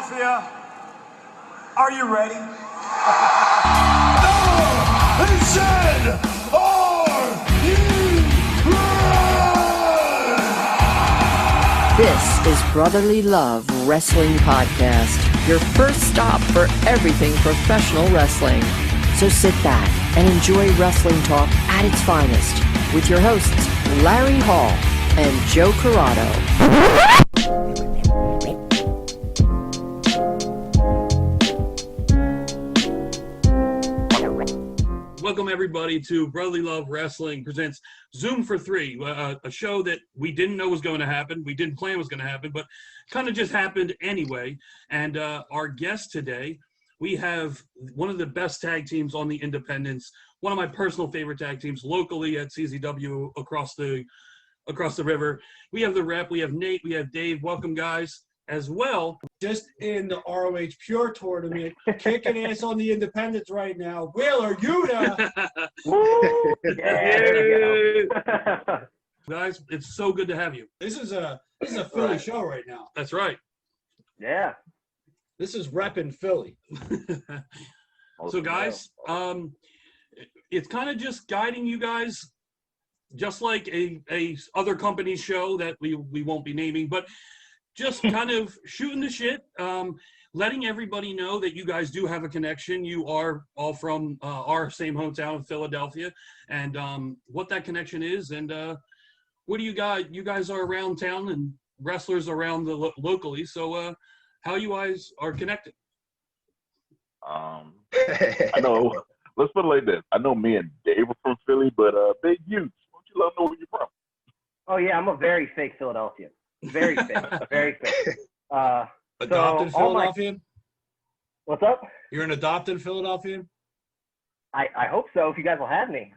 Philadelphia, are you ready? He said, are you ready? This is Brotherly Love Wrestling Podcast, your first stop for everything professional wrestling. So sit back and enjoy wrestling talk at its finest with your hosts, Larry Hall and Joe Corrado. Welcome, everybody, to Brotherly Love Wrestling presents Zoom for Three, a show that we didn't know was going to happen. We didn't plan was going to happen, but kind of just happened anyway. And our guest today, we have one of the best tag teams on the independents, one of my personal favorite tag teams locally at CZW across the river. We have the Rep, we have Nate, we have Dave. Welcome, guys, as well. Just in the ROH Pure Tournament, kicking ass on the independents right now. Wheeler Yuta. Woo! Yeah. Guys, it's so good to have you. This is a Philly show right now. That's right. Yeah. This is Rep and Philly. So, guys, it's kind of just guiding you guys, just like a other company's show that we won't be naming, but just kind of shooting the shit, letting everybody know that you guys do have a connection. You are all from our same hometown of Philadelphia, and what that connection is, and what do you guys are around town and wrestlers around the locally, so how you guys are connected. I know, let's put it like this. I know me and Dave are from Philly, but Big Utes, why don't you let them know where you're from? Oh, yeah, I'm a very fake Philadelphian. Very fake. Very fake. Adopted Philadelphian? What's up? You're an adopted Philadelphian? I hope so, if you guys will have me.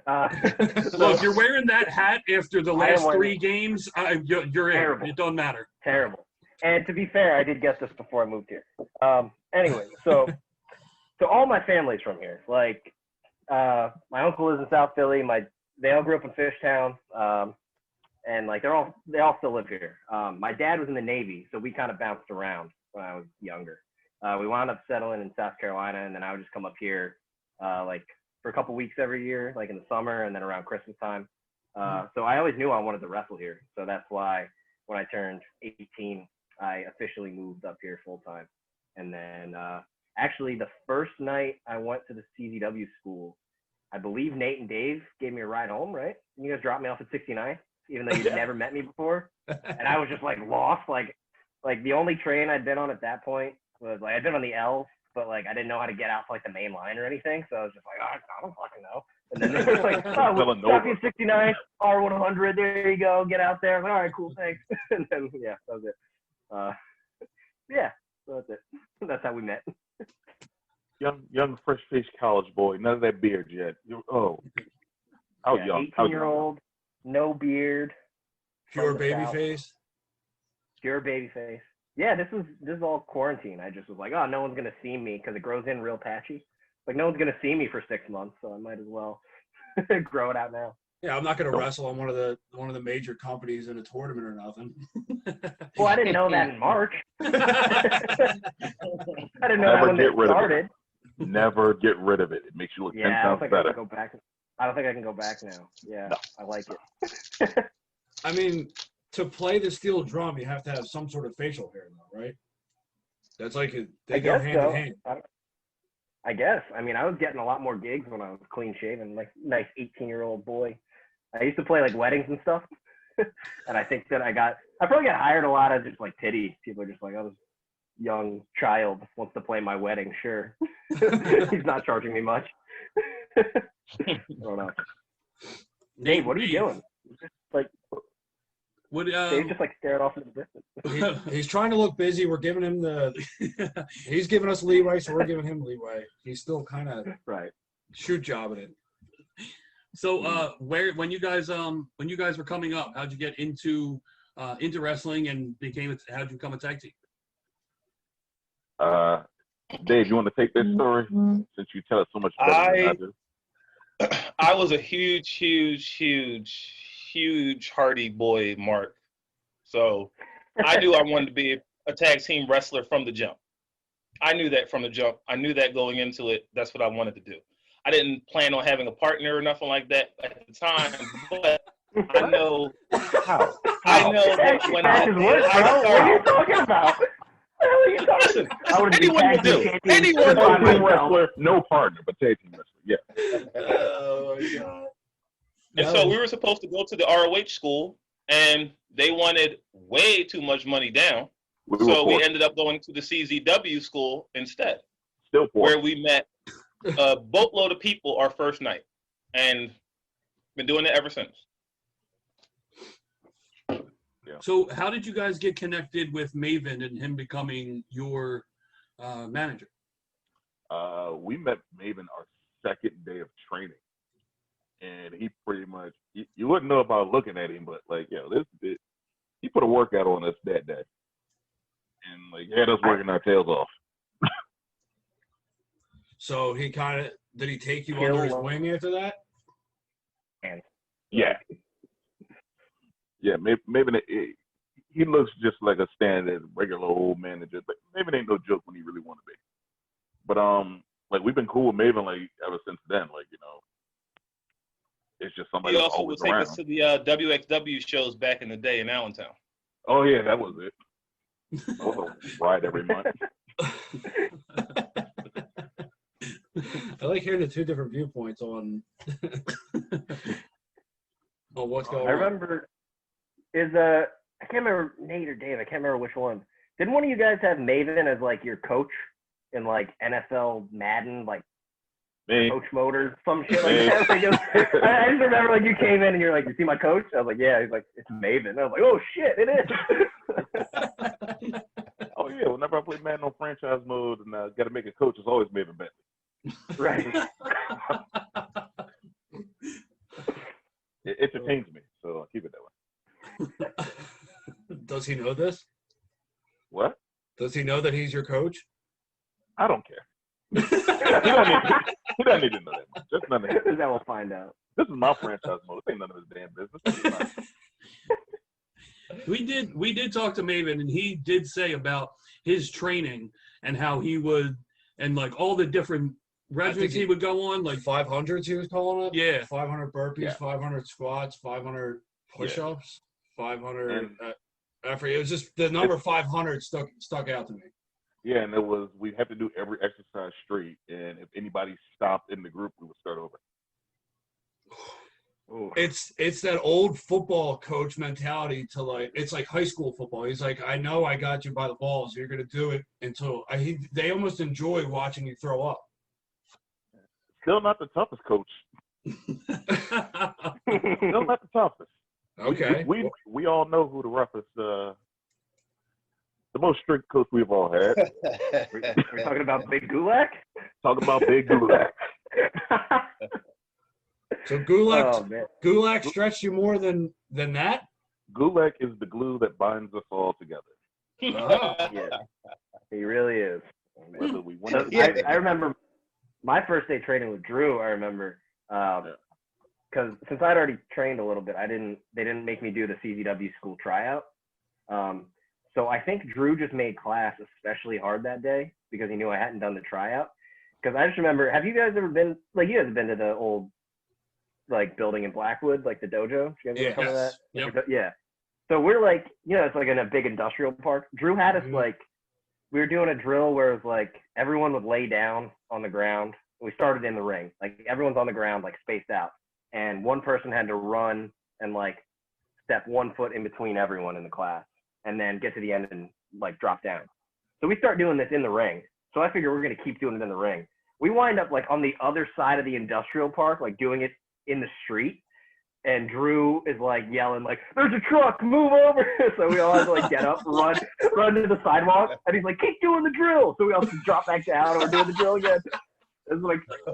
Look, you're wearing that hat after the last 3 games. You're Terrible. in. It don't matter. Terrible. And to be fair, I did get this before I moved here. Anyway, so all my family's from here. Like, my uncle lives in South Philly. They all grew up in Fishtown. And like they all still live here. My dad was in the Navy, so we kind of bounced around when I was younger. We wound up settling in South Carolina, and then I would just come up here like for a couple weeks every year, like in the summer and then around Christmas time. So I always knew I wanted to wrestle here. So that's why when I turned 18, I officially moved up here full time. And then actually the first night I went to the CZW school, I believe Nate and Dave gave me a ride home, right? And you guys dropped me off at 69. Even though you'd never met me before. And I was just like lost. Like the only train I'd been on at that point was like, I'd been on the L, but like I didn't know how to get out to like the main line or anything. So I was just like, oh, I don't fucking know. And then they were like, oh, we'll stop you at 69, R100, there you go, get out there. Like, all right, cool, thanks. And then, yeah, that was it. Yeah, so that's it. That's how we met. Young fresh-faced college boy, none of that beard yet. How young? 18-year-old. No beard. Pure baby face. Pure baby face. Yeah, this is all quarantine. I just was like, oh, no one's gonna see me because it grows in real patchy. Like no one's gonna see me for 6 months, so I might as well grow it out now. Yeah, I'm not gonna wrestle on one of the major companies in a tournament or nothing. Well, I didn't know that in March. I didn't know that when it started. Never get rid of it. It makes you look 10 times better. I don't think I can go back now. Yeah, no. I like it. I mean, to play the steel drum, you have to have some sort of facial hair, though, right? That's like they go hand in hand. I guess. I mean, I was getting a lot more gigs when I was clean shaven, like nice 18-year-old boy. I used to play like weddings and stuff, and I think that I probably got hired a lot as just like pity. People are just like, oh, this young child wants to play my wedding. Sure, he's not charging me much. I don't know. Dave, what are you doing? Like, Dave just like stared off into the distance. He's trying to look busy. We're giving him he's giving us leeway, so we're giving him leeway. He's still kind of right. Shoot jobbing it. So, when you guys were coming up, how'd you get into wrestling and how'd you become a tag team? Dave, you want to take this story since you tell us so much better than I do? I was a huge Hardy boy, Mark. So I knew I wanted to be a tag team wrestler from the jump. I knew that from the jump. I knew that going into it. That's what I wanted to do. I didn't plan on having a partner or nothing like that at the time, but I know How? I know that when I What are you talking about? What are you talking listen, I would anyone will do. Anyone Tag will team do. wrestler, no partner, but tag team wrestler, yeah. Oh my god. And so we were supposed to go to the ROH school, and they wanted way too much money down. So we ended up going to the CZW school instead, Still poor. where we met a boatload of people our first night, and been doing it ever since. So how did you guys get connected with Maven and him becoming your manager? We met Maven our second day of training, and he pretty much you wouldn't know about looking at him, but like, he put a workout on us that day, and like had us working our tails off. So he kind of did he take you under his wing after that? Yeah. Yeah, maybe he looks just like a standard regular old manager, but Maven ain't no joke when he really want to be. But like we've been cool with Maven like ever since then. Like, it's just somebody He that's also would always take around. us to the WXW shows back in the day in Allentown. Oh yeah, that was it. That was a ride every month. I like hearing the two different viewpoints on what's going on. I remember I can't remember Nate or Dave. I can't remember which one. Didn't one of you guys have Maven as like your coach in like NFL Madden, like Coach Motors, some shit like that? Like I just remember like you came in and you're like, "You see my coach?" I was like, "Yeah." He's like, "It's Maven." I was like, "Oh shit, it is." Oh yeah, whenever I play Madden on franchise mode and got to make a coach, it's always Maven Bentley. Right. It entertains me, so I'll keep it that way. Does he know this? What? Does he know that he's your coach? I don't care. He doesn't need to know that much. That's none of his. That we'll find out. This is my franchise mode. This ain't none of his damn business. We did talk to Maven, and he did say about his training and how he would, and like all the different regimens he would go on, like 500s he was calling it. Yeah, 500 burpees, Yeah. 500 squats, 500 push-ups, 500. It was just the number 500 stuck out to me. Yeah, and we have to do every exercise straight, and if anybody stopped in the group, we would start over. Ooh. It's that old football coach mentality to like, it's like high school football. He's like, I know I got you by the balls. You're going to do it until they almost enjoy watching you throw up. Still not the toughest coach. Still not the toughest. Okay. We all know who the roughest, the most strict coach we've all had. We're talking about Big Gulak? Talking about Big Gulak. So Gulak stretched you more than that? Gulak is the glue that binds us all together. Yeah, he really is. Whether we win I remember my first day training with Drew. I remember because since I'd already trained a little bit, they didn't make me do the CZW school tryout. So I think Drew just made class especially hard that day because he knew I hadn't done the tryout. Because I just remember, have you guys ever been, like, you guys have been to the old, like, building in Blackwood, like the dojo? You guys ever come to that? Yep. Yeah. So we're like, it's like in a big industrial park. Drew had us like, we were doing a drill where it was like everyone would lay down on the ground. We started in the ring. Like everyone's on the ground, like spaced out. And one person had to run and like step 1 foot in between everyone in the class and then get to the end and like drop down. So we start doing this in the ring. So I figure we're going to keep doing it in the ring. We wind up like on the other side of the industrial park, like doing it in the street. And Drew is like yelling like, "There's a truck, move over!" So we all have to like get up, run to the sidewalk, and he's like, "Keep doing the drill." So we all just drop back down and we're doing the drill again. This is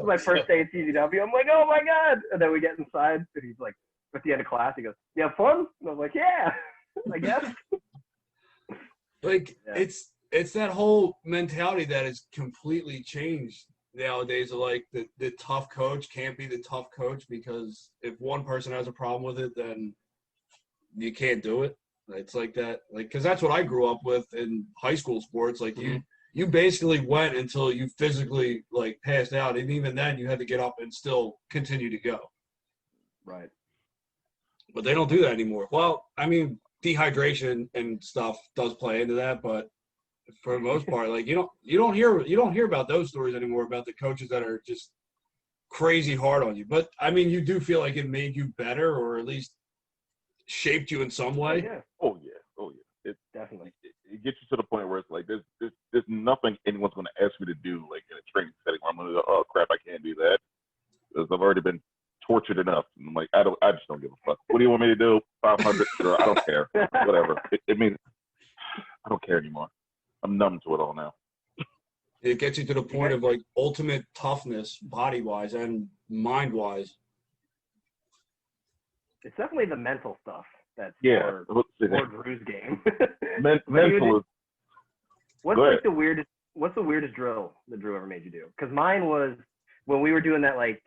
my first day at CZW. I'm like, "Oh my god!" And then we get inside, and he's like, at the end of class, he goes, "You have fun?" And I'm like, "Yeah, I guess." Like it's that whole mentality that has completely changed nowadays. Of like the tough coach can't be the tough coach because if one person has a problem with it, then you can't do it. It's like that, like because that's what I grew up with in high school sports. Like you basically went until you physically like passed out, and even then you had to get up and still continue to go. Right. But they don't do that anymore. Well, I mean, dehydration and stuff does play into that, but for the most part, like you don't hear about those stories anymore about the coaches that are just crazy hard on you. But I mean, you do feel like it made you better, or at least shaped you in some way. Yeah. Oh yeah. It Definitely. It gets you to the point where it's like there's nothing anyone's going to ask me to do like in a training setting where I'm going to go, oh crap, I can't do that because I've already been tortured enough. And I'm like, I just don't give a fuck. What do you want me to do? 500? Sure, I don't care. Whatever. It means I don't care anymore. I'm numb to it all now. It gets you to the point of like ultimate toughness, body wise and mind wise. It's definitely the mental stuff that's more Drew's game. Mental is. What's the weirdest drill that Drew ever made you do? Because mine was when we were doing that, like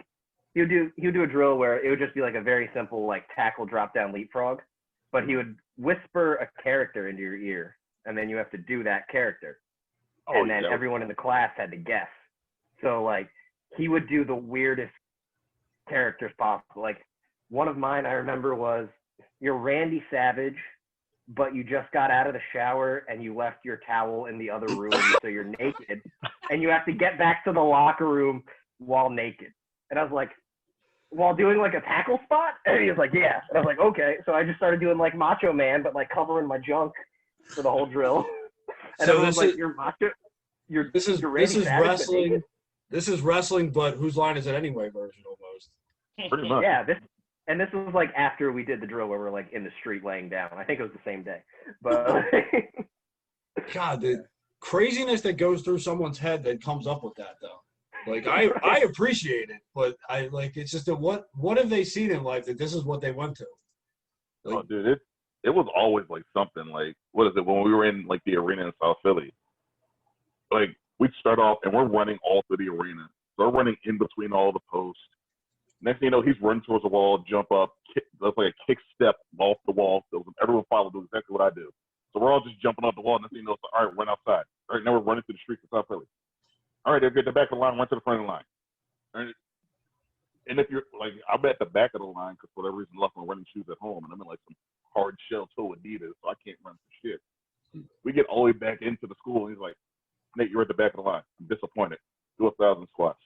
he would do a drill where it would just be like a very simple like tackle drop down leapfrog, but he would whisper a character into your ear, and then you have to do that character, and then everyone in the class had to guess. So like he would do the weirdest characters possible. Like one of mine I remember was, you're Randy Savage, but you just got out of the shower and you left your towel in the other room, so you're naked, and you have to get back to the locker room while naked. And I was like, while doing like a tackle spot? And he was like, yeah. And I was like, okay. So I just started doing like Macho Man, but like covering my junk for the whole drill. And So everyone's like, you're Macho. This is wrestling. This is wrestling, but whose line is it anyway? Version almost. Pretty much. Yeah. This was like after we did the drill where we're like in the street laying down. I think it was the same day. But God, the craziness that goes through someone's head that comes up with that though. Like I appreciate it, but I like it's just what have they seen in life that this is what they went to? Like, oh, dude, it was always like something like, what is it, when we were in like the arena in South Philly, like we'd start off and we're running all through the arena. So we're running in between all the posts. Next thing you know, he's running towards the wall, jump up, does like a kick step off the wall. So everyone followed, do exactly what I do. So we're all just jumping off the wall. Next thing you know, so, all right, run outside. All right, now we're running through the streets of South Philly. All right, they're at the back of the line, run to the front of the line. All right. And if you're like, I'm at the back of the line because for whatever reason, I left my running shoes at home, and I'm in like some hard shell toe Adidas, so I can't run for shit. We get all the way back into the school, and he's like, Nate, you're at the back of the line. I'm disappointed. Do 1,000 squats.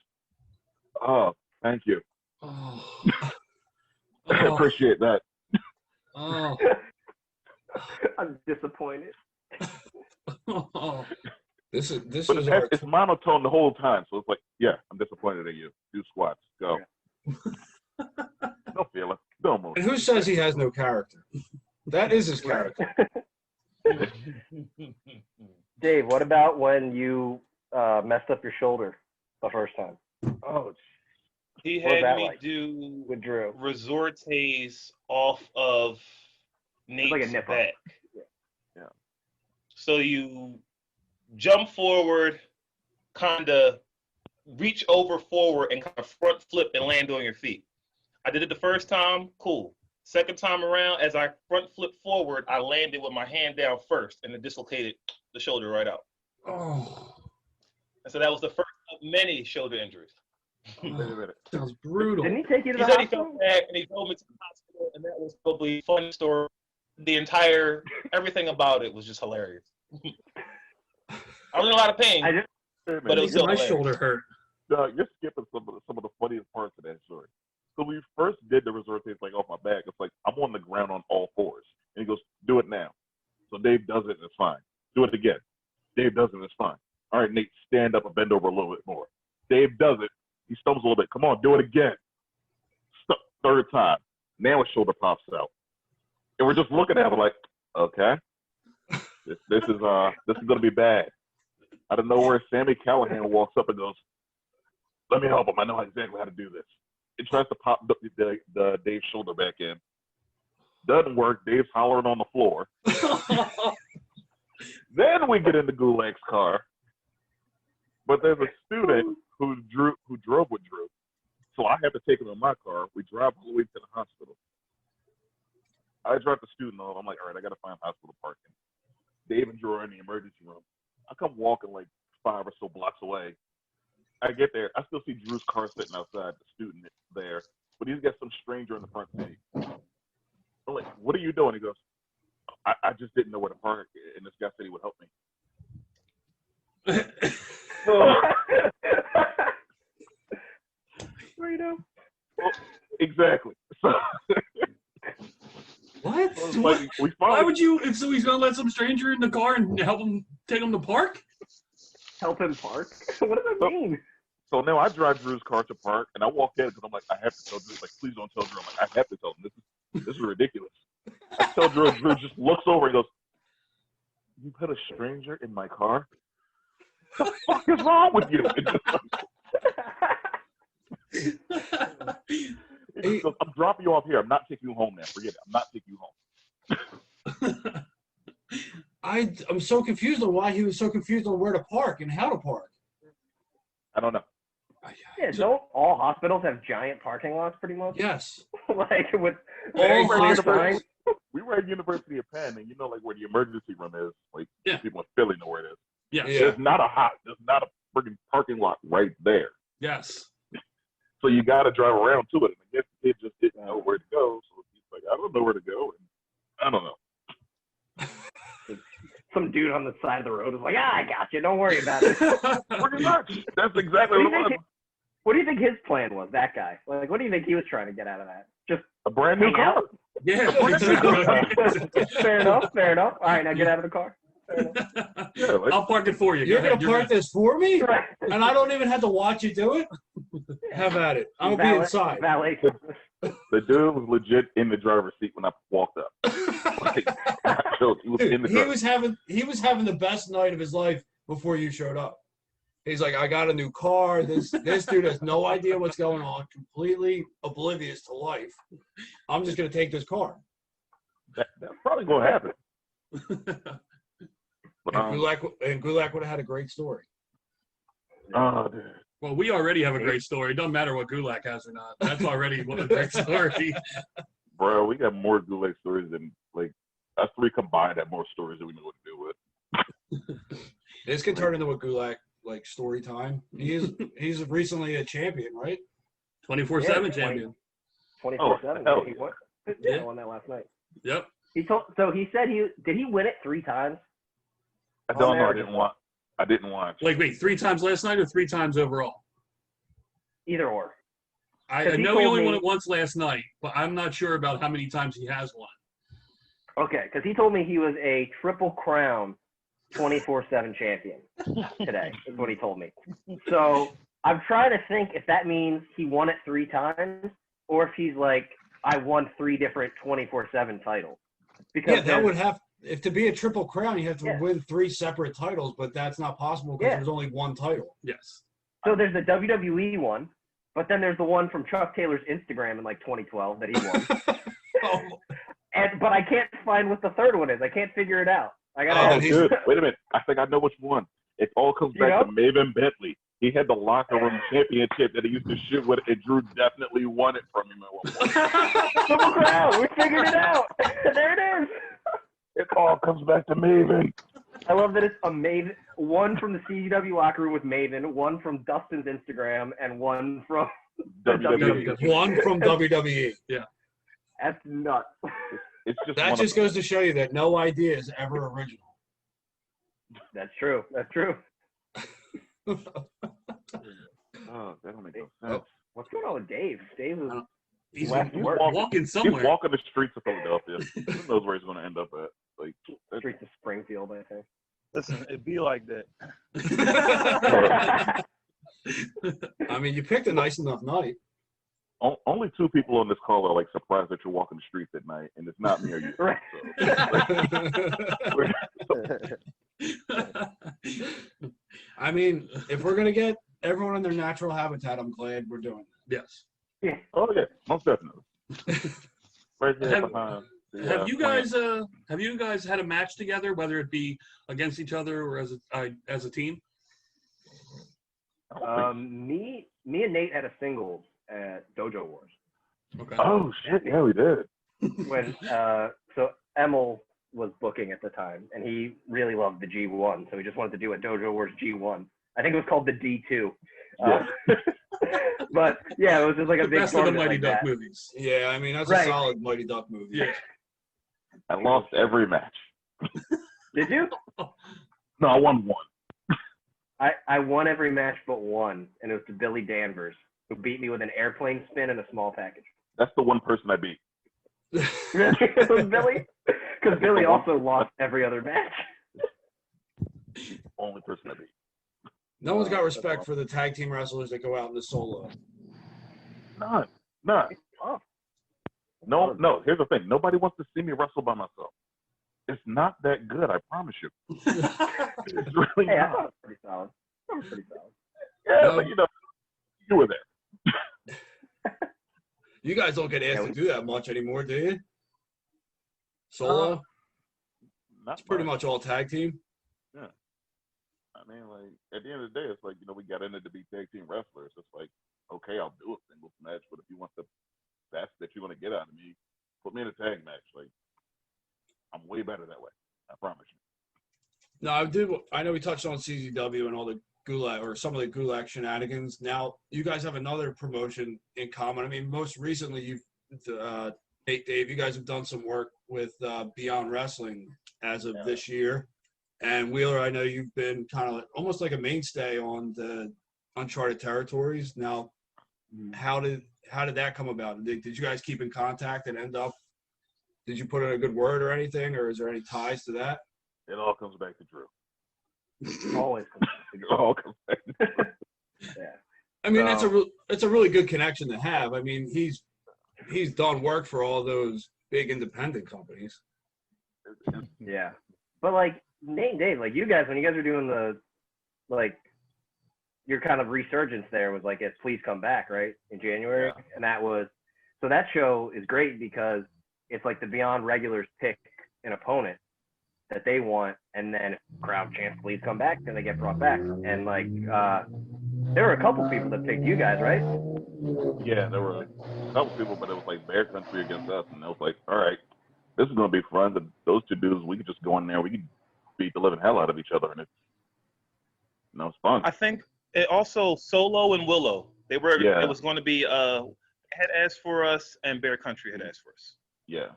Oh, thank you. oh. I appreciate that. Oh. I'm disappointed. Oh. This But is it's monotone the whole time, so it's like, yeah, I'm disappointed in you. Do squats. Go. Don't feel it. Don't move. And who says he has no character? That is his character. Dave, what about when you messed up your shoulder the first time? Oh, he What was had that me like do with Drew? resortes off of Nate's like a nip-up. back. yeah. So you jump forward, kind of reach over forward, and kind of front flip and land on your feet. I did it the first time, cool. Second time around, as I front flip forward, I landed with my hand down first, and it dislocated the shoulder right out. Oh. And so that was the first of many shoulder injuries. Wait a minute. Sounds brutal. Didn't he take you to He the said he hospital? felt bad, and he drove me to the hospital, and that was probably a fun story. Everything about it was just hilarious. I was in a lot of pain, but it was still my hilarious. shoulder hurt. You're skipping some of the funniest parts of that story. So when we first did the resortes like off my back, it's like I'm on the ground on all fours. And he goes, do it now. So Dave does it and it's fine. Do it again. Dave does it and it's fine. All right, Nate, stand up and bend over a little bit more. Dave does it. He stumbles a little bit. Come on, do it again. Third time. Now his shoulder pops out. And we're just looking at him like, okay. This is gonna be bad. Out of nowhere, Sammy Callahan walks up and goes, let me help him. I know exactly how to do this. It tries to pop the Dave's shoulder back in. Doesn't work. Dave's hollering on the floor. Then we get into Gulak's car. But there's a student who drove with Drew. So I have to take him in my car. We drive all the way to the hospital. I drive the student off. I'm like, all right, I got to find hospital parking. Dave and Drew are in the emergency room. I come walking like 5 or so blocks away. I get there. I still see Drew's car sitting outside, the student there, but he's got some stranger in the front seat. I'm like, what are you doing? He goes, I just didn't know where to park, and this guy said he would help me. Where you know? Well, exactly. So, What? like, Why would you? So he's gonna let some stranger in the car and help him take him to park? Help him park? What does that mean? So now I drive Drew's car to park, and I walk in because I'm like, I have to tell Drew. Like, please don't tell Drew. I'm like, I have to tell him. This is ridiculous. I tell Drew, and Drew just looks over and goes, "You put a stranger in my car? What the fuck is wrong with you?" He goes, I'm dropping you off here. I'm not taking you home now. Forget it. I'm not taking you home. I'm so confused on why he was so confused on where to park and how to park. I don't know. Yeah, don't all hospitals have giant parking lots pretty much? Yes. Like with All hospitals. We were at University of Penn, and you know, like where the emergency room is. Like people in Philly know where it is. Yes. Yeah. There's not a friggin' parking lot right there. Yes. So you got to drive around to it. And I guess the kid just didn't know where to go. So he's like, I don't know where to go. And I don't know. Some dude on the side of the road was like, I got you. Don't worry about it. Pretty much. That's exactly what it was. What do you think his plan was, that guy? Like, what do you think he was trying to get out of that? Just a brand new car. Out? Yeah. Fair enough. All right, now get out of the car. Yeah, like, I'll park it for you. You're Go going ahead. to park this for me? Right. And I don't even have to watch you do it? Have at it. I'll be inside. Valet. the dude was legit in the driver's seat when I walked up. Like, he was in the he was having the best night of his life before you showed up. He's like, I got a new car. This dude has no idea what's going on, completely oblivious to life. I'm just gonna take this car. That's probably gonna happen. But, And Gulak would have had a great story. Oh, dude. Well, we already have a great story. It doesn't matter what Gulak has or not. That's already a great story. Bro, we got more Gulak stories than, like, us three combined have more stories than we know what to do with. This can turn into a Gulak like story time. He's recently a champion, right? 24/7 champion. 24/7. Oh, He won. Yeah. I won that last night. Yep. He said did he win it 3 times? I don't know. I didn't watch. Like, wait, 3 times last night or 3 times overall? Either or. I know he only won it once last night, but I'm not sure about how many times he has won. Okay, because he told me he was a Triple Crown 24/7 champion today, is what he told me. So I'm trying to think if that means he won it 3 times or if he's like, I won 3 different 24/7 titles. Because that would have, if to be a Triple Crown, you have to win 3 separate titles, but that's not possible because there's only one title. Yes. So there's the WWE one, but then there's the one from Chuck Taylor's Instagram in like 2012 that he won. But I can't find what the third one is. I can't figure it out. I gotta. Dude, wait a minute. I think I know which one. It all comes back to Maven Bentley. He had the locker room championship that he used to shoot with, and Drew definitely won it from him at one point. Triple Crown. We figured it out. There it is. It all comes back to Maven. I love that it's a Maven. One from the CW locker room with Maven, one from Dustin's Instagram, and one from WWE. One from WWE. Yeah. That's nuts. It's just that just goes to show you that no idea is ever original. That's true. Oh, that don't make no sense. What's going on with Dave? Dave is he's walking walking somewhere. He's walking the streets of Philadelphia. Who knows where he's going to end up at? Like streets of Springfield, I think. Listen, it'd be like that. I mean, you picked a nice enough night. Only 2 people on this call are like surprised that you're walking the streets at night, and it's not me or you. Right. I mean, if we're gonna get everyone in their natural habitat, I'm glad we're doing it. Yes. Yeah. Oh yeah, most definitely. Right there Have you plant. guys had a match together, whether it be against each other or as a team? Me and Nate had a singles at Dojo Wars. Okay. Oh shit! Yeah, we did. When so Emil was booking at the time, and he really loved the G1, so he just wanted to do a Dojo Wars G1. I think it was called the D2. Yeah. But yeah, it was just like a The big best of the tournament Mighty like Duck that. movies. Yeah, I mean, that's Right. a solid Mighty Duck movie. Yeah. I lost every match. Did you? No, I won one. I won every match but one, and it was to Billy Danvers, who beat me with an airplane spin and a small package. That's the one person I beat. Really? It was Billy? Because Billy also lost every other match. Only person I beat. No one's got respect for the tag team wrestlers that go out in the solo. None. No. Here's the thing. Nobody wants to see me wrestle by myself. It's not that good, I promise you. It's really Hey, I not. thought it was pretty solid. That was pretty solid. Yeah, but you were there. You guys don't get asked to do that much anymore, do you? Solo? Not It's pretty much all tag team. Yeah. I mean, like, at the end of the day, it's like, we got into to be tag team wrestlers. It's like, okay, I'll do a singles match, but if you want the best that you want to get out of me, put me in a tag match. Like, I'm way better that way. I promise you. No, I know we touched on CZW and all the Gulak, or some of the Gulak shenanigans. Now, you guys have another promotion in common. I mean, most recently, Dave, you guys have done some work with Beyond Wrestling as of this year. And Wheeler, I know you've been kind of almost like a mainstay on the Uncharted Territories. Now, how did that come about? Did you guys keep in contact and did you put in a good word or anything, or is there any ties to that? It all comes back to Drew. Always comes back to Drew. It all comes back to Drew. Yeah. I mean, it's a really good connection to have. I mean, he's done work for all those big independent companies. Yeah. But, like, Nate and Dave, like, you guys, when you guys were doing your kind of resurgence there was, like, at Please Come Back, right, in January? Yeah. And so that show is great because it's like the Beyond regulars pick an opponent that they want, and then if the crowd chants Please Come Back, then they get brought back. And, like, there were a couple people that picked you guys, right? Yeah, there were a couple people, but it was like Bear Country against us, and it was like, all right, this is going to be fun. Those two dudes, we could just go in there, we could beat the living hell out of each other, and it's fun. I think it also Solo and Willow. It was going to be had asked for us, and Bear Country had asked for us. Yeah.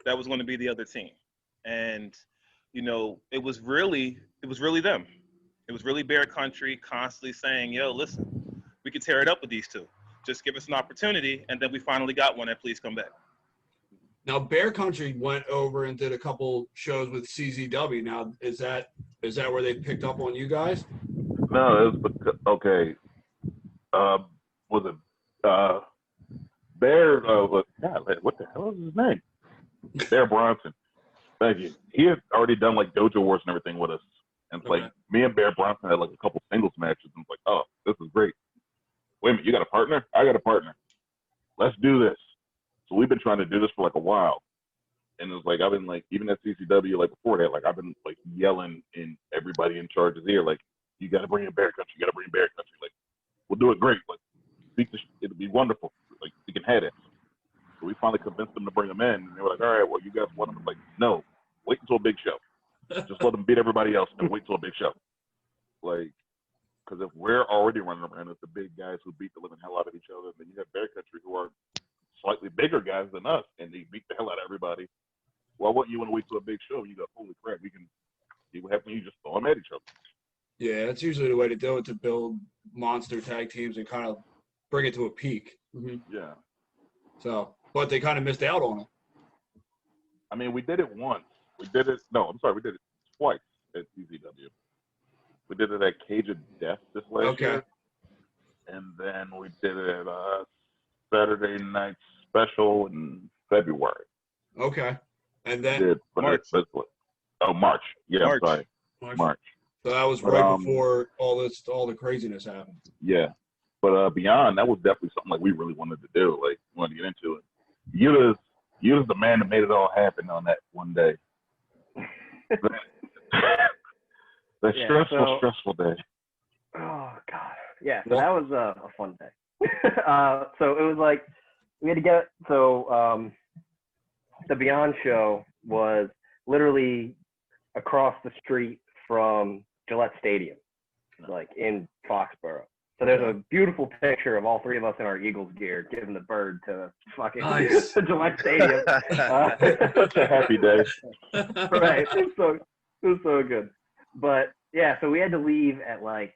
That was going to be the other team. And, it was really them. It was really Bear Country constantly saying, yo, listen, we could tear it up with these two. Just give us an opportunity. And then we finally got one at Please Come Back. Now, Bear Country went over and did a couple shows with CZW. Now, is that where they picked up on you guys? No, it was okay. Was it Bear? What the hell is his name? Bear Bronson. Thank you. He had already done like Dojo Wars and everything with us, and it's like me and Bear Bronson had like a couple singles matches, and it's like, oh, this is great. Wait a minute, you got a partner? I got a partner. Let's do this. So we've been trying to do this for like a while, and it was like I've been like even at CCW like before that, like I've been like yelling in everybody in charge's ear, like you got to bring in Bear Country, you got to bring Bear Country, like we'll do it great, like it'll be wonderful, like we can have it. So we finally convinced them to bring them in, and they were like, all right, well you guys want them? Like no, wait until a big show, just let them beat everybody else and wait till a big show, like. Because if we're already running around as the big guys who beat the living hell out of each other, then you have Bear Country who are slightly bigger guys than us, and they beat the hell out of everybody. Why wouldn't you want to wait till a big show? You go, holy crap, we can see what happens when you just throw them at each other. Yeah, that's usually the way to do it, to build monster tag teams and kind of bring it to a peak. Mm-hmm. Yeah. So, but they kind of missed out on it. I mean, we did it once. We did it twice at CZW. We did it at Cage of Death this last year. And then we did it Saturday night special in February. Okay. And then March. March. Yeah, March. I'm sorry. March. So that was right before all the craziness happened. Yeah. But Beyond, that was definitely something like we really wanted to do. Like, we wanted to get into it. Yuta's the man that made it all happen on that one day. Stressful day. Oh God, yeah. So that was a fun day. So it was like we had to get. So the Beyond show was literally across the street from Gillette Stadium, like in Foxborough. So there's a beautiful picture of all three of us in our Eagles gear giving the bird to fucking Nice. Gillette Stadium. Such a happy day. Right. It was so good. But yeah, so we had to leave at like,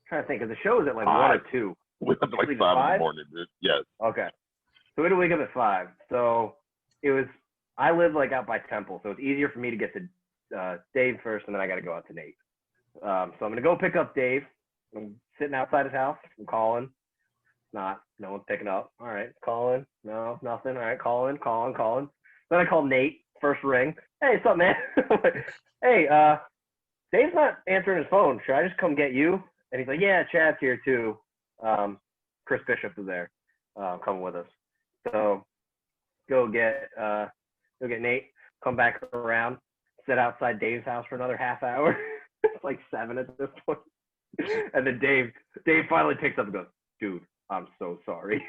trying to think, because the show was at like 1 or 2. We went to like Leave 5 at in the 5? morning, dude. Yes. Okay. So we had to wake up at 5. So it was, I live like out by Temple, so it's easier for me to get to Dave first, and then I got to go out to Nate. So I'm going to go pick up Dave. I'm sitting outside his house. I'm calling. No one's picking up. All right, calling. No, nothing. All right, calling. Then I call Nate. First ring. Hey, what's up, man? Hey, Dave's not answering his phone. Should I just come get you? And he's like, yeah, Chad's here too. Chris Bishop is there, coming with us. So go get Nate. Come back around. Sit outside Dave's house for another half hour. It's like 7 at this point. And then Dave finally picks up and goes, dude, I'm so sorry.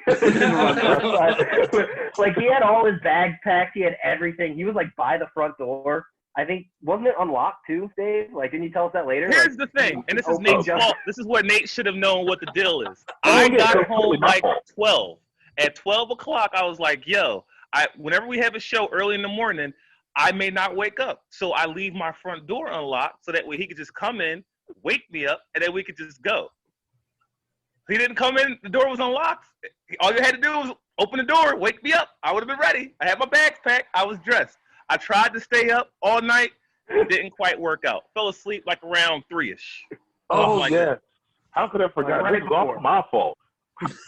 Like he had all his bags packed. He had everything. He was like by the front door. I think, wasn't it unlocked too, Dave? Like, didn't you tell us that later? Here's like, the thing, and this is oh, Nate's just- fault. This is where Nate should have known what the deal is. Oh, I yeah, got so home totally my like fault. 12. At 12 o'clock, I was like, yo, whenever we have a show early in the morning, I may not wake up. So I leave my front door unlocked so that way he could just come in, wake me up, and then we could just go. He didn't come in. The door was unlocked. All you had to do was open the door, wake me up. I would have been ready. I had my bags packed. I was dressed. I tried to stay up all night. It didn't quite work out. Fell asleep like around 3-ish. Oh, like yeah. that. How could I forget? Right This is all before. my fault.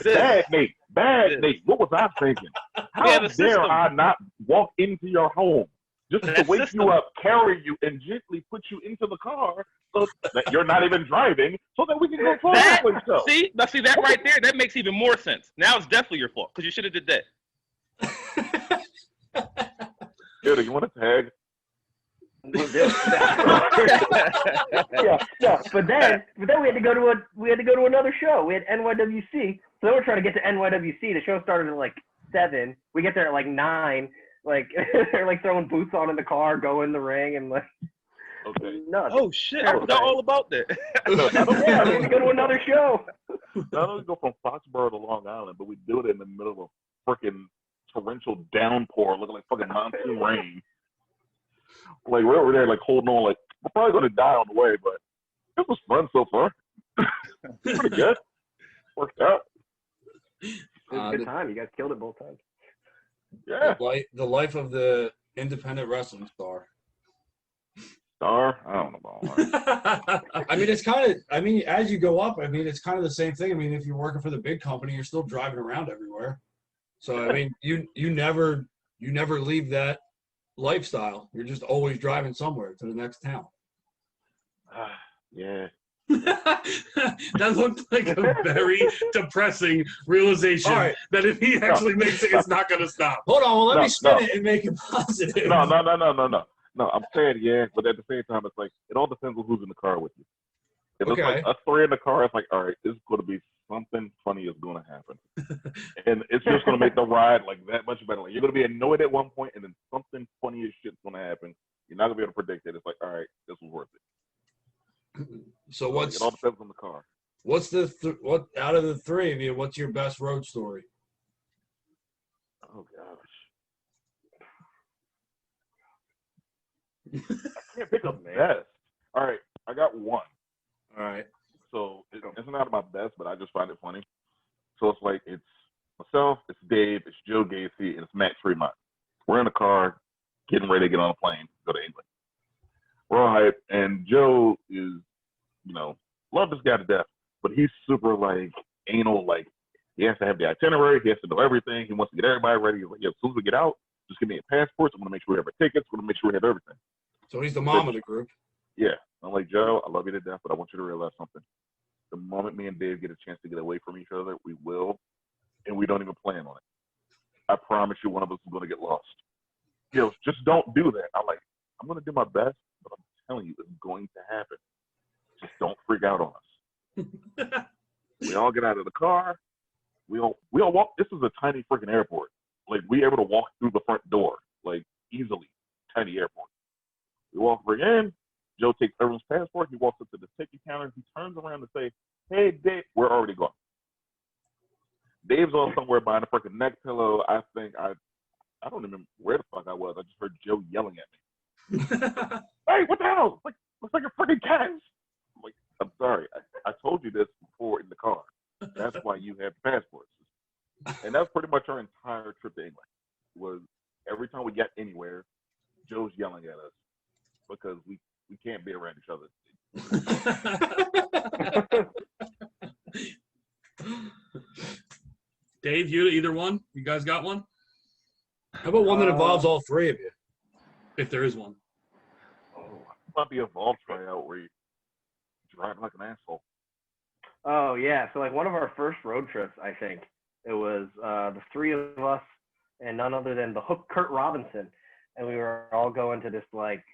Bad Nate. What was I thinking? How We have a dare system. I not walk into your home just to That wake system. you up, carry you, and gently put you into the car so that you're not even driving so that we can go to That, a show? see that right there, that makes even more sense. Now it's definitely your fault because you should have did that. Dude, you want to tag? yeah. But then we had to go to another show. We had NYWC. So then we're trying to get to NYWC. The show started at like 7. We get there at like 9. Like they're like throwing boots on in the car, go in the ring, and like Okay. nuts. Oh shit! I forgot all about that. Yeah, we had to go to another show. Not only go from Foxborough to Long Island, but we do it in the middle of a freaking torrential downpour, looking like fucking monsoon rain. Like we're over there, like holding on, like we're probably gonna die on the way, but it was fun so far. Pretty good. Worked out. It was a good time. You guys killed it both times. Yeah. The life of the independent wrestling star. Star? I don't know about that. I mean, it's kind of. I mean, as you go up, I mean, it's kind of the same thing. I mean, if you're working for the big company, you're still driving around everywhere. So I mean, you never leave that lifestyle. You're just always driving somewhere to the next town. Yeah. That looked like a very depressing realization All right. that if he actually makes it, it's not going to stop. Hold on, well, let No, me spin no. it and make it positive. No. No, I'm saying yeah, but at the same time, it's like it all depends on who's in the car with you. If it's like us 3 in the car, it's like, all right, this is going to be something funny is going to happen, and it's just going to make the ride like that much better. Like, you're going to be annoyed at one point, and then something funny as shit's going to happen. You're not going to be able to predict it. It's like, all right, this was worth it. So It all depends on the car. what's what out of the 3 of you? What's your best road story? Oh gosh, I can't pick up best. All right, I got one. All right. So it's not my best, but I just find it funny. So it's like it's myself, it's Dave, it's Joe Gacy, and it's Matt Fremont. We're in the car, getting ready to get on a plane, go to England. We're all hyped, and Joe is, love this guy to death, but he's super like anal. Like he has to have the itinerary, he has to know everything. He wants to get everybody ready. He's like, yeah, as soon as we get out, just give me a passport. I'm gonna make sure we have our tickets. We're gonna make sure we have everything. So he's the mom of the group. Yeah. I'm like, Joe, I love you to death, but I want you to realize something. The moment me and Dave get a chance to get away from each other, we will, and we don't even plan on it. I promise you one of us is going to get lost. Just don't do that. I'm going to do my best, but I'm telling you, it's going to happen. Just don't freak out on us. We all get out of the car. We all walk. This is a tiny freaking airport. Like, we able to walk through the front door, like, easily. tiny airport. We walk right in. Joe takes everyone's passport. He walks up to the ticket counter. He turns around to say, "Hey, Dave, we're already gone." Dave's on somewhere behind a freaking neck pillow. I think I don't remember where the fuck I was. I just heard Joe yelling at me. "Hey, what the hell? Looks like a freaking cat." I'm like, "I'm sorry. I told you this before in the car. That's why you have passports." And that's pretty much our entire trip to England. Was every time we got anywhere, Joe's yelling at us because we can't be around each other. Dave, you either one? You guys got one? How about one that involves all three of you? If there is one. Oh, might be a Vol tryout where you drive like an asshole. Oh yeah, so like one of our first road trips, I think it was the three of us and none other than the Hook Kurt Robinson, and we were all going to this like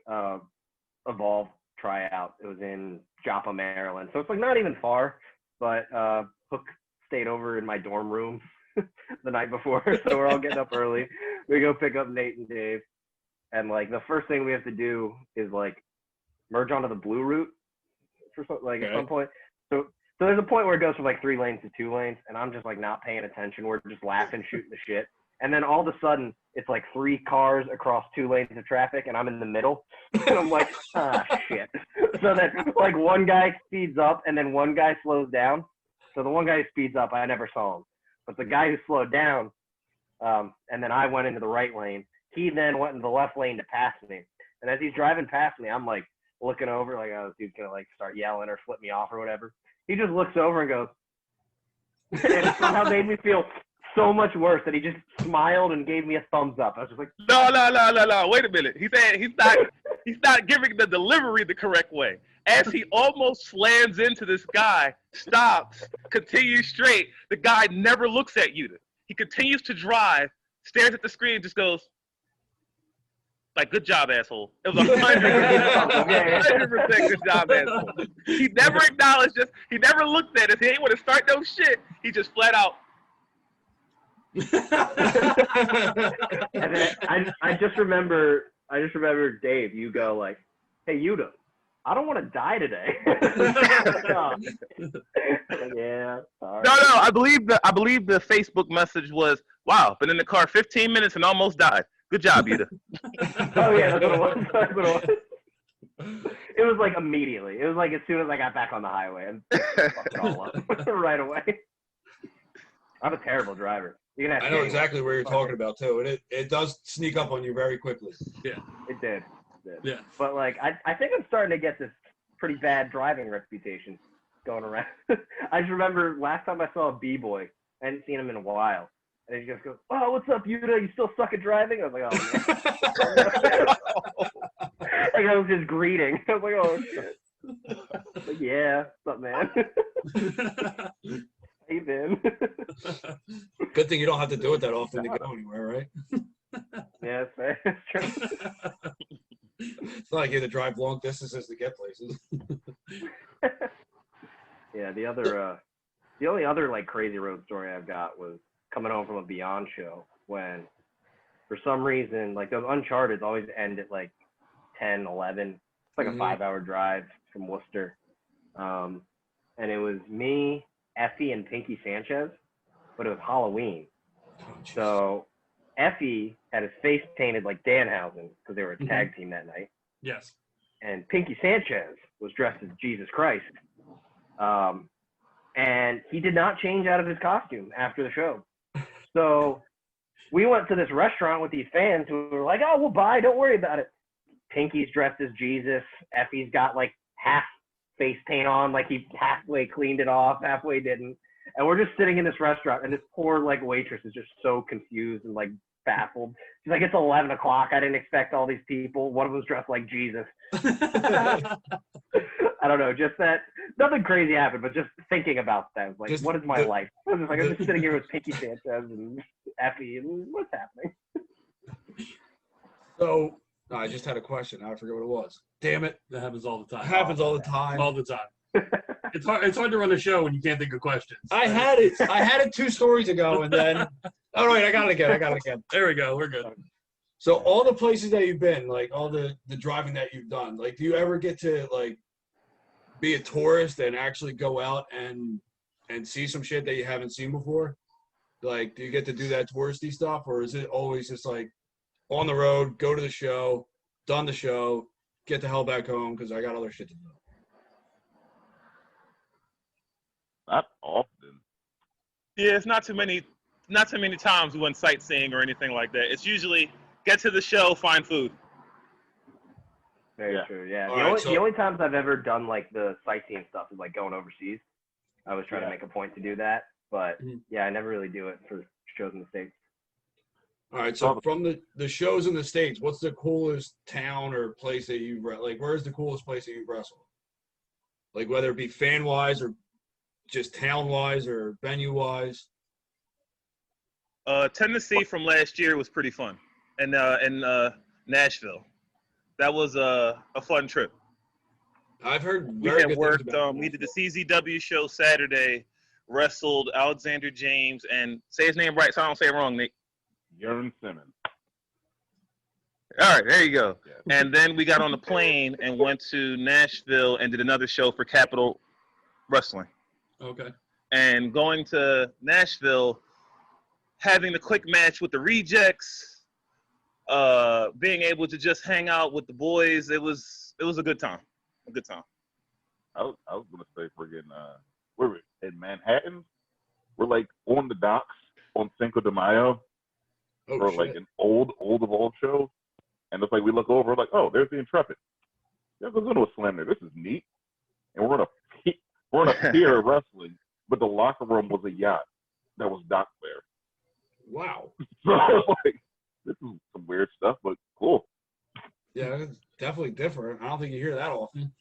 Evolve tryout. It was in Joppa, Maryland, so it's like not even far, but Hook stayed over in my dorm room the night before, so we're all getting up early. We go pick up Nate and Dave, and like the first thing we have to do is like merge onto the blue route for at some point. So there's a point where it goes from like 3 lanes to 2 lanes, and I'm just like not paying attention. We're just laughing, shooting the shit. And then all of a sudden, it's like 3 cars across 2 lanes of traffic, and I'm in the middle. And I'm like, shit. So then like one guy speeds up, and then one guy slows down. So the one guy who speeds up, I never saw him. But the guy who slowed down, and then I went into the right lane, he then went into the left lane to pass me. And as he's driving past me, I'm like looking over, like, oh, this dude's going to like start yelling or flip me off or whatever. He just looks over and goes, and it somehow made me feel so much worse that he just smiled and gave me a thumbs up. I was just like, No. Wait a minute. He's saying he's not giving the delivery the correct way. As he almost slams into this guy, stops, continues straight, the guy never looks at you. He continues to drive, stares at the screen, just goes, like, "Good job, asshole." It was 100% good job, asshole. He never acknowledged us. He never looked at us. He ain't want to start no shit. He just flat out. and then I just remember Dave, you go like, "Hey, Yuta, I don't want to die today." Yeah. Sorry. No. I believe the Facebook message was, "Wow, been in the car 15 minutes and almost died. Good job, Yuta." Oh yeah, that's what it was. It was like immediately. It was like as soon as I got back on the highway, and fucked it all up right away. I'm a terrible driver. I know exactly where you're talking about too, and it does sneak up on you very quickly. Yeah, it did. Yeah, but like I think I'm starting to get this pretty bad driving reputation going around. I just remember last time I saw a B-boy, I hadn't seen him in a while, and he just goes, "Oh, what's up, Yuta? You still suck at driving?" I was like, "Oh man." Like I was just greeting. I was like, "Oh shit." Like, yeah, what's up, man? How you been? Good thing you don't have to do it that often to go anywhere, right? Yeah, that's fair. That's true. It's not like you have to drive long distances to get places. Yeah, the only other like crazy road story I've got was coming home from a Beyond show when, for some reason, like those Uncharted always end at like 10, 11. It's like a 5-hour drive from Worcester. And it was me, Effie, and Pinky Sanchez, but it was Halloween. So Effie had his face painted like Danhausen because they were a tag team that night. Yes. And Pinky Sanchez was dressed as Jesus Christ. And he did not change out of his costume after the show. So we went to this restaurant with these fans who were like, "Oh, we'll buy. Don't worry about it." Pinky's dressed as Jesus. Effie's got like half face paint on, like he halfway cleaned it off, halfway didn't. And we're just sitting in this restaurant, and this poor like waitress is just so confused and like baffled. She's like, "It's 11 o'clock. I didn't expect all these people. One of them's dressed like Jesus." I don't know, just that. Nothing crazy happened, but just thinking about that, like, what is my life? I was just like, I'm just sitting here with Pinky Sanchez and Effie, and what's happening? So, no, I just had a question. I forget what it was. Damn it. That happens all the time. Happens all the time. All the time. It's hard to run a show when you can't think of questions. I had it 2 stories ago, and then, all right, I got it again. There we go. We're good. So all the places that you've been, like all the driving that you've done, like do you ever get to like be a tourist and actually go out and see some shit that you haven't seen before? Like, do you get to do that touristy stuff, or is it always just like on the road, go to the show, done the show, get the hell back home because I got other shit to do? Not often. Yeah, it's not too many times we went sightseeing or anything like that. It's usually get to the show, find food. Very true. Yeah. The only times I've ever done like the sightseeing stuff is like going overseas. I was trying to make a point to do that, but I never really do it for shows in the States. All right. So from the shows in the States, what's the coolest town or place that you've like? Where's the coolest place that you've wrestled? Like whether it be fan wise or just town wise or venue wise. Tennessee from last year was pretty fun, and Nashville, that was a fun trip. I've heard we had worked. We did the CZW show Saturday, wrestled Alexander James and say his name right so I don't say it wrong, Nick. Jern Simmons. All right, there you go. Yeah. And then we got on the plane and went to Nashville and did another show for Capital Wrestling. Okay. And going to Nashville, having the quick match with the Rejects, being able to just hang out with the boys, it was a good time. A good time. I was gonna say friggin' we're in Manhattan. We're like on the docks on Cinco de Mayo. For like an old of old show. And it's like we look over, we're like, oh, there's the Intrepid. There's a slam there. This is neat. And we're on a pier wrestling, but the locker room was a yacht that was docked there. Wow. So I was like, this is some weird stuff, but cool. Yeah, it's definitely different. I don't think you hear that often.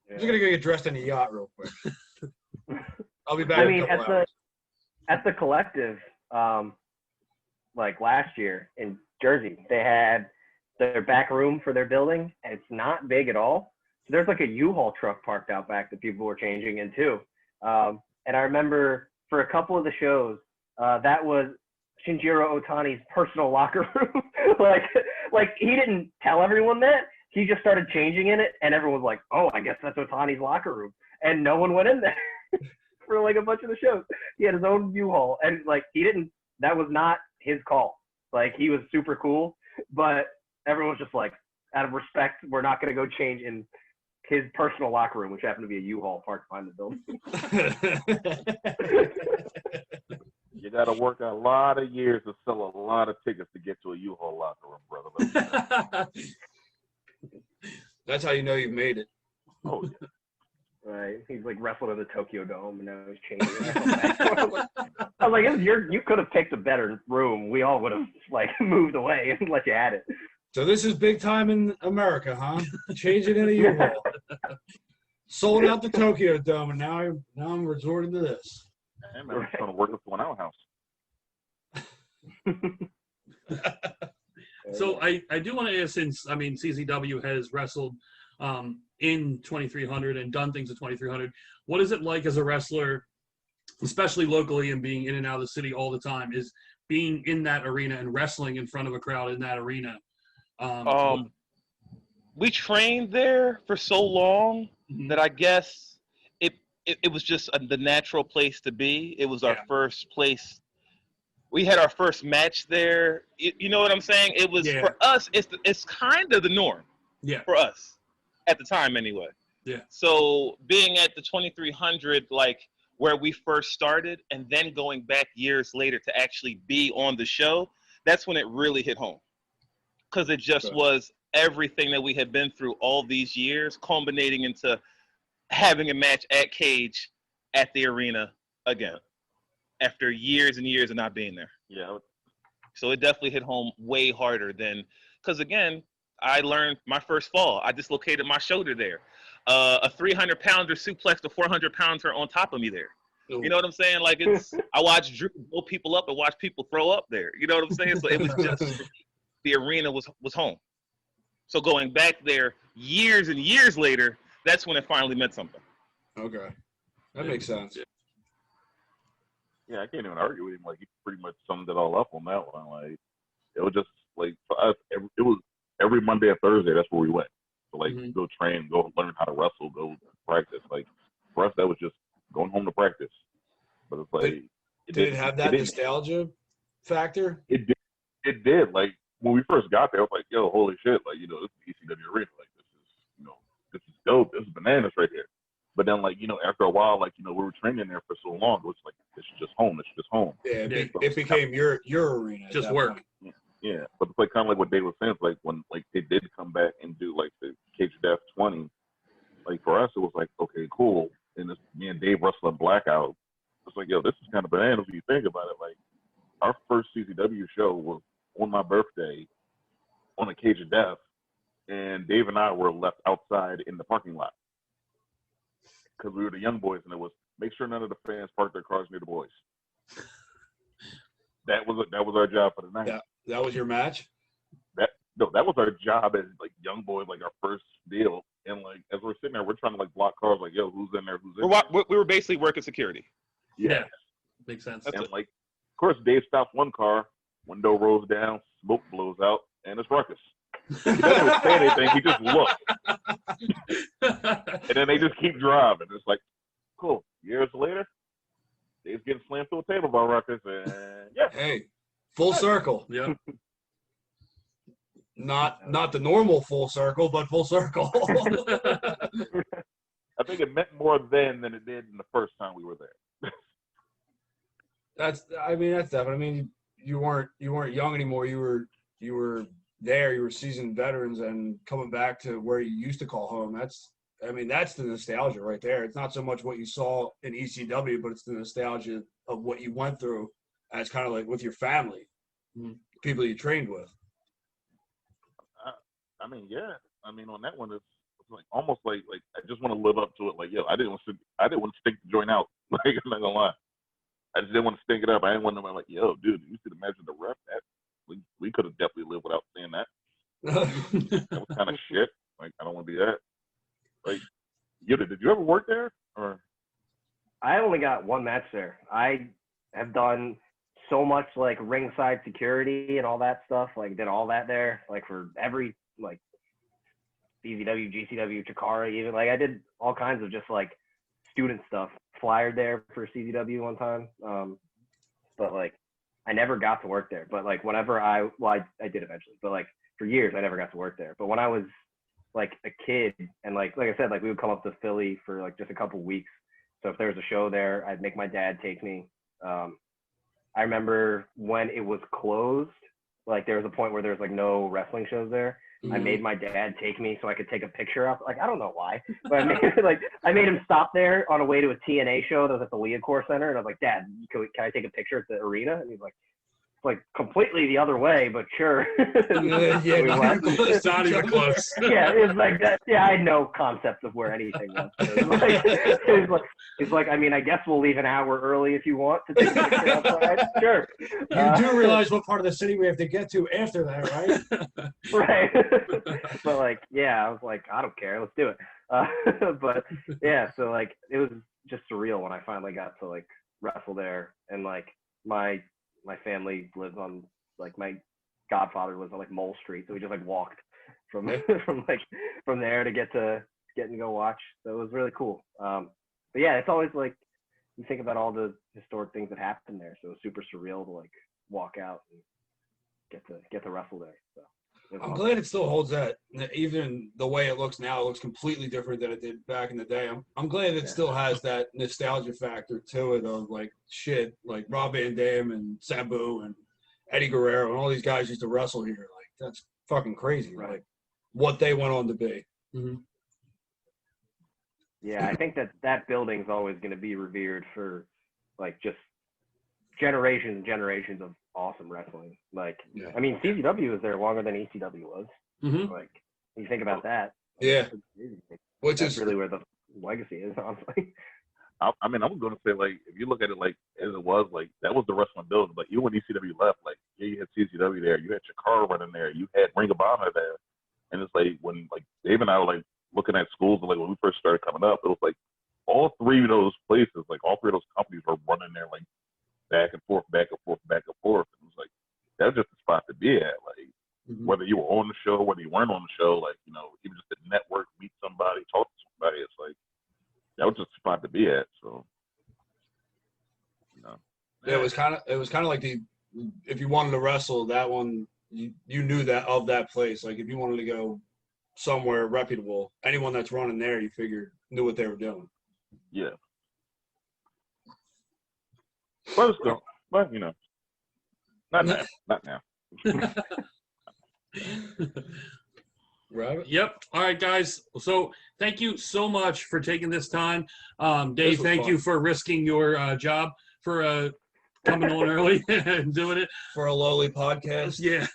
I'm just gonna go get dressed in a yacht real quick. I'll be back. I mean, at the collective, like last year in Jersey, they had their back room for their building, and it's not big at all. So there's like a U-Haul truck parked out back that people were changing in too. And I remember for a couple of the shows, that was Shinjiro Otani's personal locker room. like he didn't tell everyone that. He just started changing in it, and everyone was like, "Oh, I guess that's Otani's locker room," and no one went in there for like a bunch of the shows. He had his own U-Haul, and like he didn't. That was not his call. Like he was super cool, but everyone was just like, out of respect, we're not going to go change in his personal locker room, which happened to be a U-Haul parked behind the building. You got to work a lot of years to sell a lot of tickets to get to a U-Haul locker room, brother. That's how you know you've made it. Oh, yeah. Right. He's like wrestling in the Tokyo Dome, and now he's changing. I was like, you could have picked a better room. We all would have like moved away and let you at it. So this is big time in America, huh? Changing in a U-Haul. Sold out the Tokyo Dome, and now I'm resorting to this. Hey, man, I'm trying to work with one outhouse. So I do want to ask, since I mean CZW has wrestled in 2300 and done things at 2300, what is it like as a wrestler, especially locally and being in and out of the city all the time, is being in that arena and wrestling in front of a crowd in that arena? We trained there for so long that I guess it was just the natural place to be. It was our first place. We had our first match there. You know what I'm saying? It was for us. It's kind of the norm. Yeah. For us, at the time anyway. Yeah. So being at the 2300, like where we first started, and then going back years later to actually be on the show, that's when it really hit home. Because it just was everything that we had been through all these years, culminating into having a match at Cage at the arena again, after years and years of not being there. Yeah. So it definitely hit home way harder than, because again, I learned my first fall. I dislocated my shoulder there. A 300-pounder suplexed a 400-pounder on top of me there. Ooh. You know what I'm saying? Like I watched Drew blow people up and watch people throw up there. You know what I'm saying? So it was just, the arena was home. So going back there years and years later, that's when it finally meant something. Okay. That makes sense. Yeah, I can't even argue with him. Like, he pretty much summed it all up on that one. Like, it was just like for us, it was every Monday or Thursday. That's where we went. So like go train, go learn how to wrestle, go practice. Like for us, that was just going home to practice. But it's like did it have that nostalgia factor? It did. It did. Like when we first got there, I was like, "Yo, holy shit! Like, you know, this is ECW arena. Like, this is, you know, this is dope. This is bananas right here." But then, like, you know, after a while, like, you know, we were training there for so long, it was like, "This is just home. This is just home." Yeah, it became your arena. Just work. Yeah, but it's like kind of like what Dave was saying. It's like when like they did come back and do like the Cage of Death 20. Like for us, it was like, okay, cool. And this, me and Dave wrestling Blackout. It's like, yo, this is kind of bananas when you think about it. Like our first CZW show was on my birthday on a Cage of Death, and Dave and I were left outside in the parking lot because we were the young boys, and it was make sure none of the fans park their cars near the boys. That was our job for the night. That was your match? That was our job as like young boys, like our first deal. And like as we're sitting there, we're trying to like block cars, like, yo, who's in there? Who's in there? We were basically working security. Yeah. Makes sense. And like, of course, Dave stops one car, window rolls down, smoke blows out, and it's ruckus. He doesn't even say anything. He just looks. And then they just keep driving. It's like, cool. Years later, Dave's getting slammed through a table by ruckus, and yeah. Hey, full circle. Yeah. Not the normal full circle, but full circle. I think it meant more then than it did in the first time we were there. That's definitely. I mean, you weren't young anymore. You were there. You were seasoned veterans, and coming back to where you used to call home. That's the nostalgia right there. It's not so much what you saw in ECW, but it's the nostalgia of what you went through as kind of like with your family, people you trained with. I mean, yeah. I mean, on that one, it's like almost like I just want to live up to it. Like, yo, I didn't want to stick the joint out. Like, I'm not gonna lie. I just didn't want to stink it up. I didn't want to be like, yo, dude, you should imagine the rep. That we could have definitely lived without saying that. That was kind of shit. Like, I don't want to be that. Like, Yuta, did you ever work there? Or I only got one match there. I have done so much like ringside security and all that stuff. Like, did all that there. Like for every like BZW, GCW, Chikara, even like I did all kinds of just like student stuff. Flyered there for CZW one time, but like I never got to work there. But like whenever I did eventually, but like for years I never got to work there. But when I was like a kid and like I said, like we would come up to Philly for like just a couple weeks. So if there was a show there, I'd make my dad take me. I remember when it was closed, like there was a point where there was like no wrestling shows there. I made my dad take me so I could take a picture of. Like I don't know why, but I made him stop there on a way to a TNA show that was at the Leocore Center, and I was like, Dad, can I take a picture at the arena? And he's like, it's like completely the other way, but sure. It's not even close. Yeah, it was like that. Yeah, I had no concept of where anything was. He's like, I mean, I guess we'll leave an hour early if you want to take a picture outside. Sure. You do realize what part of the city we have to get to after that, right? Right. But like, yeah, I was like, I don't care. Let's do it. But yeah, so like, it was just surreal when I finally got to like wrestle there, and like my family lives on like my godfather lives on like Mole Street, so we just like walked from there to get and go watch. So it was really cool. But yeah, it's always like you think about all the historic things that happened there, so it was super surreal to like walk out and get to wrestle there. So I'm glad it still holds that. Even the way it looks now, it looks completely different than it did back in the day. I'm glad it still has that nostalgia factor to it of like shit, like Rob Van Dam and Sabu and Eddie Guerrero and all these guys used to wrestle here. Like that's fucking crazy, right? Like what they went on to be. Mm-hmm. Yeah, I think that building's always going to be revered for like just generations and generations of awesome wrestling. Like, I mean, CZW was there longer than ECW was. Mm-hmm. Like, when you think about that. Yeah. Which is really where the legacy is, honestly. I mean, I'm going to say, like, if you look at it, like, as it was, like, that was the wrestling building. Like, even when ECW left, like, yeah, you had CZW there. You had Chikara running there. You had Ring of Honor there. And it's like, when, like, Dave and I were, like, looking at schools, like, when we first started coming up, it was like, all three of those places, like, all three of those companies were running there, like, back and forth, back and forth, back and forth. And it was like, that was just the spot to be at. Like, the show, whether you weren't on the show, like, you know, even just to network, meet somebody, talk to somebody, it's like, that was just a spot to be at. So, you know. Yeah, it was kind of like if you wanted to wrestle, that one, you knew that of that place. Like if you wanted to go somewhere reputable, anyone that's running there, you figured knew what they were doing. Yeah. But still, but you know, not now. Not now. Right. Yep. All right, guys. So thank you so much for taking this time. Dave, thank you for risking your job for coming on early and doing it. For a lowly podcast. Yeah.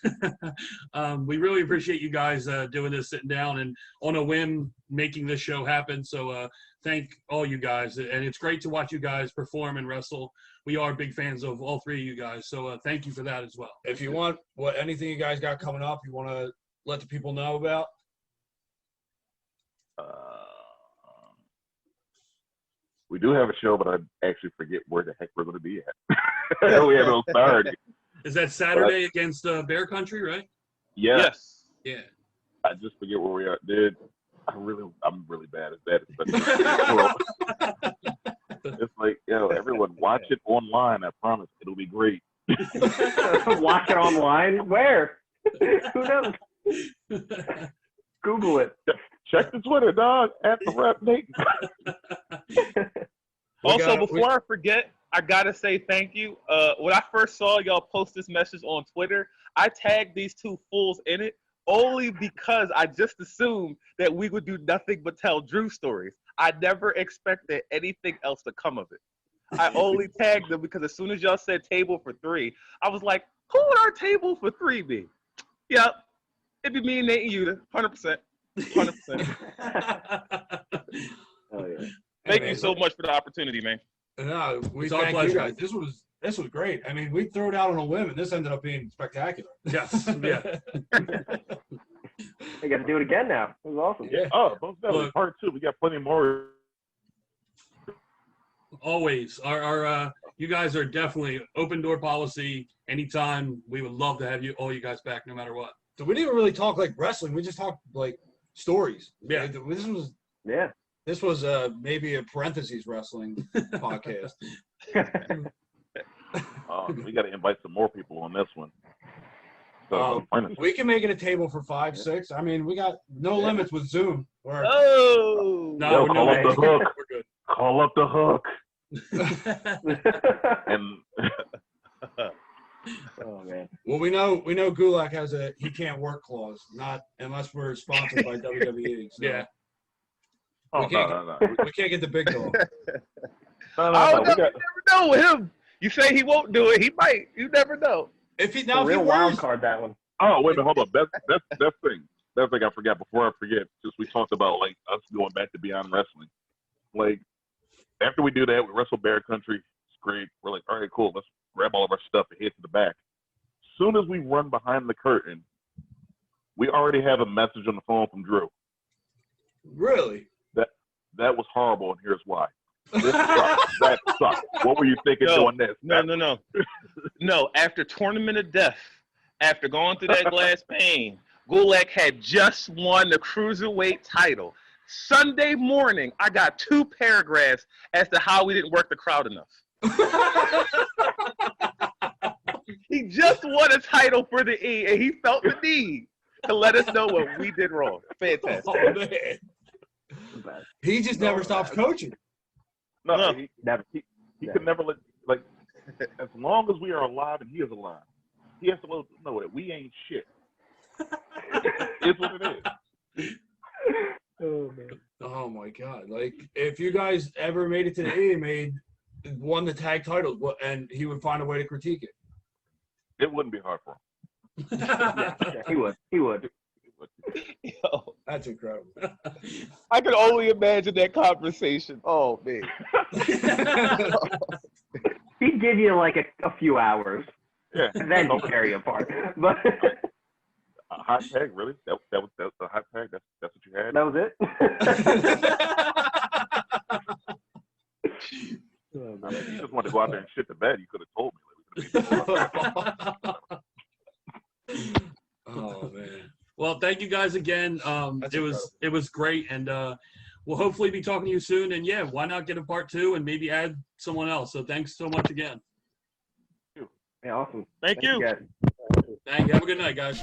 We really appreciate you guys doing this, sitting down and on a whim making this show happen. So thank all you guys. And it's great to watch you guys perform and wrestle. We are big fans of all three of you guys. So thank you for that as well. If you want anything you guys got coming up, you want to let the people know about? We do have a show, but I actually forget where the heck we're going to be at. We have it on Saturday. Is that Saturday against Bear Country, right? Yeah. Yes. Yeah. I just forget where we are, dude. I'm really bad at that. It's like, yo, everyone watch it online. I promise it'll be great. Watch it online? Where? Who knows? Google it. Check the Twitter, dog. At the Rep Nate. Also, before I forget, I gotta say thank you. When I first saw y'all post this message on Twitter, I tagged these two fools in it only because I just assumed that we would do nothing but tell Drew stories. I never expected anything else to come of it. I only tagged them because as soon as y'all said table for three, I was like, who would our table for three be? Yep. It'd be me and Nate and Yuta, 100%. 100%. Oh, yeah. Thank you so much for the opportunity, man. No, we It's our thank pleasure. you guys. This was great. I mean, we threw it out on a whim, and this ended up being spectacular. Yes. Yeah. I got to do it again now. It was awesome. Yeah. Oh, most definitely. Look. Part 2. We got plenty more. Always. Our you guys are definitely open door policy. Anytime, we would love to have all you guys back, no matter what. So we didn't even really talk like wrestling. We just talked like stories. Yeah. This was maybe a parentheses wrestling podcast. We got to invite some more people on this one. So, We can make it a table for 5, 6. I mean, we got no limits with Zoom. Oh! No, call up the hook. We're good. Call up the hook. And Oh, man. Well, we know Gulak has a he can't work clause, not unless we're sponsored by WWE. So Yeah. no. we can't get the big dog. I don't know. You never know with him. You say he won't do it. He might. You never know. If he A now if he real wild wears, card, that one. Oh, wait a minute, hold on. That thing I forgot before I forget, since we talked about like us going back to Beyond Wrestling. Like after we do that, we wrestle Bear Country. It's great. We're like, all right, cool. Let's grab all of our stuff and head to the back. As soon as we run behind the curtain, we already have a message on the phone from Drew. really? That was horrible, and here's why. This sucked. That sucked. What were you thinking doing this? No. No, after Tournament of Death, after going through that glass pane, Gulak had just won the Cruiserweight title. Sunday morning, I got 2 paragraphs as to how we didn't work the crowd enough. He just won a title for the E, and he felt the need to let us know what we did wrong. Fantastic. Oh, man. He just never stops coaching. No, No. he could never let, like, as long as we are alive and he is alive, he has to let us know that we ain't shit. It's what it is. Oh, man. Oh my God! Like if you guys ever made it to the E, won the tag titles, and he would find a way to critique it. It wouldn't be hard for him. Yeah, he would. He would. Yo, That's incredible. I can only imagine that conversation. Oh, man. He'd give you like a few hours, Yeah. and then he'd tear you apart. But A hot tag, really? That was a hot tag? That's what you had? that was it. I mean, you just wanted to go out there and shit the bed. You could have told me. Like, we could've made this work. Oh man. Well, Well, thank you guys again. It was great, and we'll hopefully be talking to you soon. And yeah, why not get a part 2 and maybe add someone else? So thanks so much again. Yeah, awesome. Thank you. Guys. Thank you. Have a good night, guys.